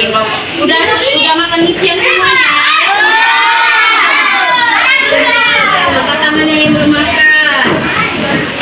Udah makan siang semuanya. Angkat tangannya yang belum makan.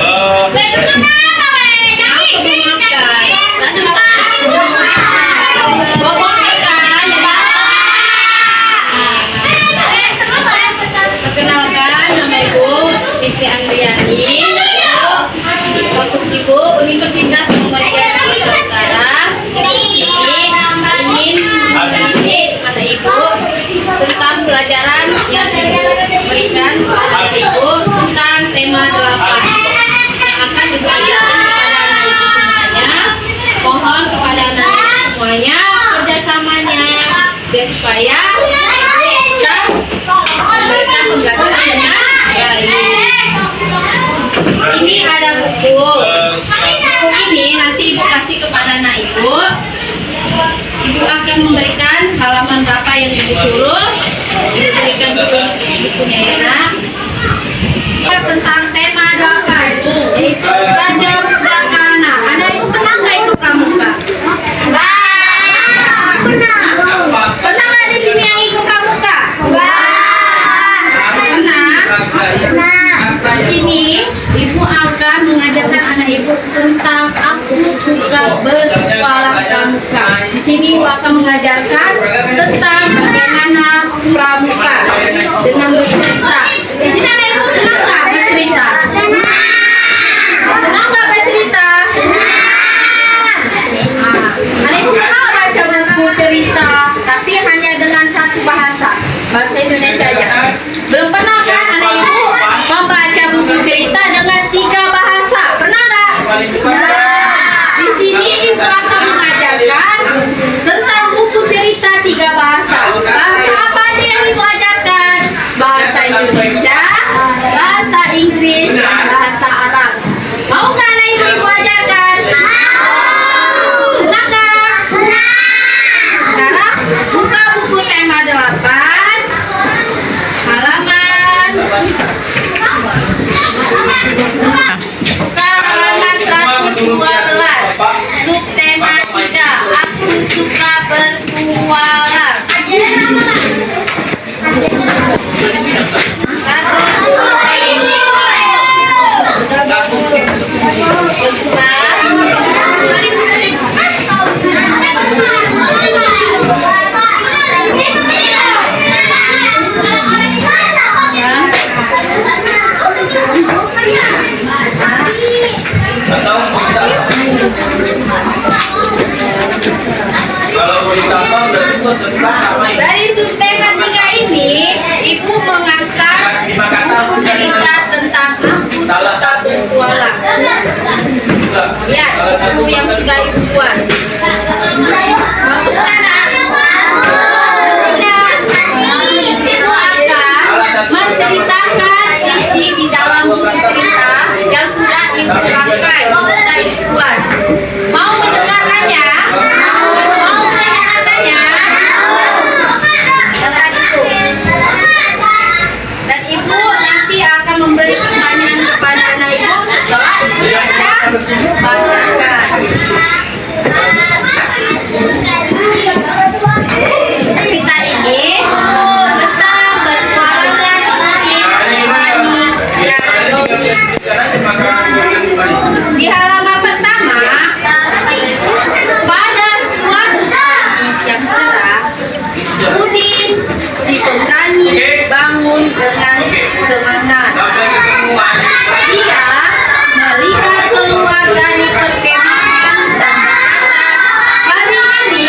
Aku belum makan. Bobo makan. Perkenalkan, nama Ibu Fitri Andriani. Kampus Ibu Universitas Muhammadiyah Nusantara. Ingin sedikit kata Ibu tentang pelajaran yang diberikan kepada Ibu tentang tema 8 yang akan diberikan kepada anak Ibu semuanya. Mohon kepada anak Ibu semuanya kerjasamanya biar supaya bisa memberikan pembelajaran dengan baik. Ini ada buku. Buku ini nanti Ibu kasih kepada anak Ibu. Ibu akan memberikan halaman berapa yang Ibu suruh. Ibu berikan bukunya ya nak. Tentang tema 8 yaitu belajar sebagai anak. Anak Ibu pernah nggak ikut pramuka? Pernah nggak di sini yang ikut pramuka? Pernah. Di sini Ibu akan mengajarkan anak Ibu tentang aku suka berpetualang pramuka. Di sini Ibu akan mengajarkan tentang bagaimana pramuka dengan bercerita. Di sini anak Ibu senang nggak bercerita? Senang nggak bercerita? Anak Ibu pernah baca buku cerita, tapi hanya dengan satu bahasa Indonesia aja. Belum pernah kan anak Ibu membaca buku cerita dengan 3 bahasa? Pernah nggak? Di sini Ibu akan mengajarkan tentang buku cerita 3 bahasa. Bahasa apa aja yang Ibu ajarkan? Bahasa Indonesia, bahasa Inggris, dan bahasa Arab. Mau nggak anak Ibu ajarkan? Senang nggak? Sekarang buka buku tema 8 halaman. Buka halaman 112. Subtema 3. Aku suka berpetualang. Dari subtema 3 ini, Ibu mengangkat buku cerita tentang aku suka berpetualang. Lihat buku yang sudah Ibu buat. Bagus kan? Ibu akan menceritakan isi di dalam buku cerita yang sudah Ibu pakai, sudah Ibu buat. Mau mendengarkannya? Dan Ibu nanti akan memberi pertanyaan kepada anak Ibu setelah Ibu bacakan. Cerita ini tentang berpetualangan Rani dan Robi. Di halaman pertama, pada suatu pagi yang cerah, Udin si pemberani bangun dengan semangat. Dia melihat keluar dari perkemahan dan berkata, hari ini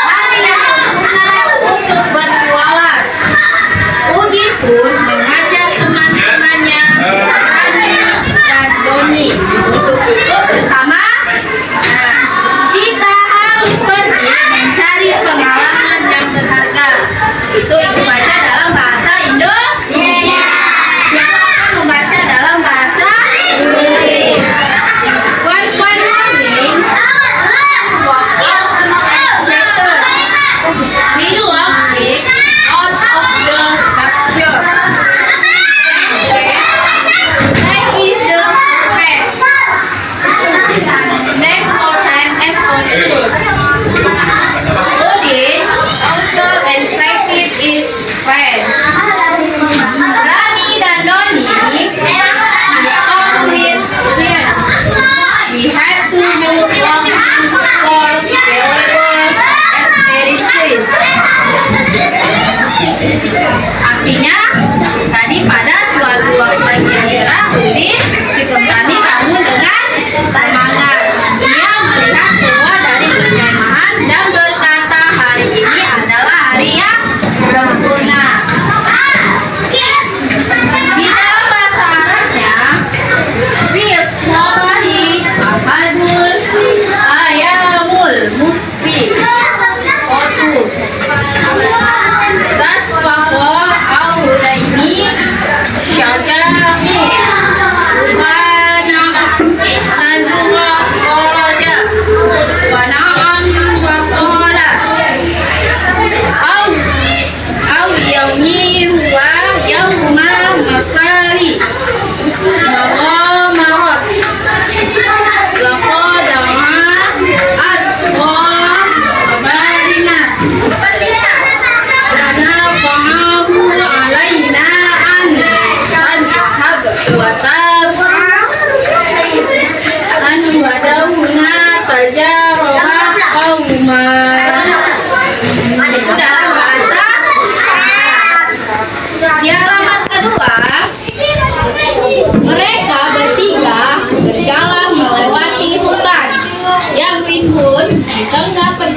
hari yang sempurna untuk berpetualang. Udin pun mengajak teman-temannya Rani dan Doni untuk ikut bersama. Kita harus pergi mencari pengalaman yang berharga. Itu Ibu baca dalam bahasa Indonesia.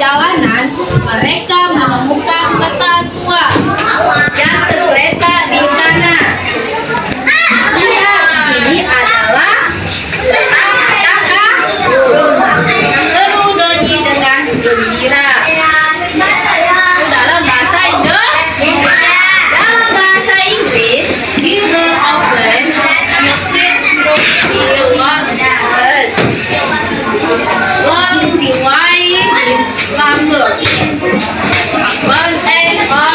perjalanan, mereka menemukan peta tua yang tergeletak di sana. Lihat, ini adalah peta apakah? Seru Doni dengan gembira. Dalam bahasa Indonesia, dalam bahasa Inggris, Mirror open exit through long the wine in slumber. One egg or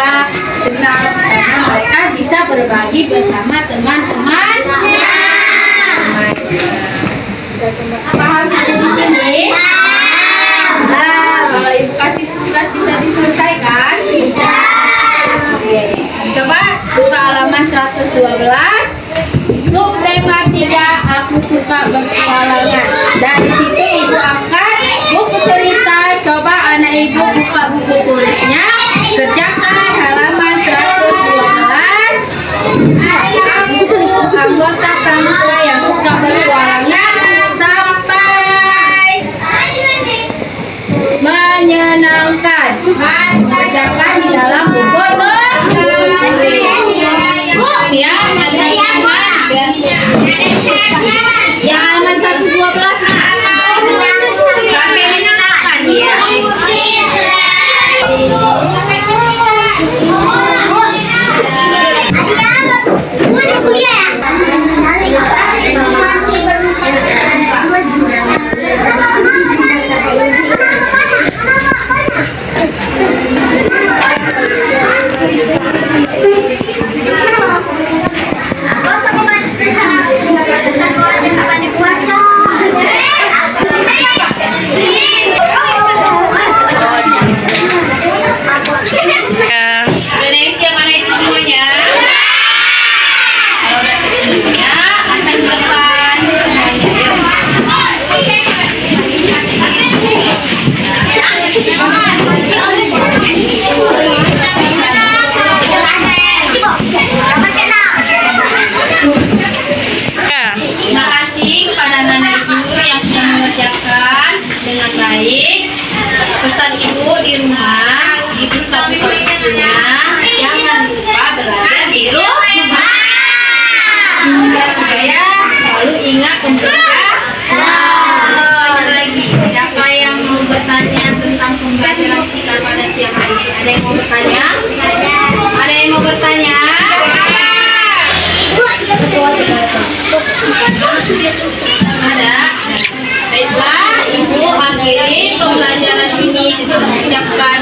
juga senang karena mereka bisa berbagi bersama teman-teman. Paham sampai di sini? Nah, kalau ibu kasih tugas bisa diselesaikan? Bisa. Oke. Coba buka halaman 112. Subtema 3, aku suka berpetualangan. Dari situ ibu angkat buku cerita. Coba anak ibu buka buku tulisnya. Kerjakan halaman 112. Aku anggota pramuka yang suka berpetualangan sampai menyenangkan. Kerjakan di dalam buku tulis. Siap? Yang halaman 112 sampai menyenangkan ya. Dengan baik. Pesan ibu di rumah, ibu tapi waktunya jangan lupa belajar di rumah. Supaya selalu ingat pemerintah. Ada lagi, siapa yang mau bertanya tentang pembelajaran kita pada siang hari ini? Ada yang mau bertanya? Ada yang mau bertanya? Ada. Baiklah, ibu akhiri pembelajaran ini dengan mengucapkan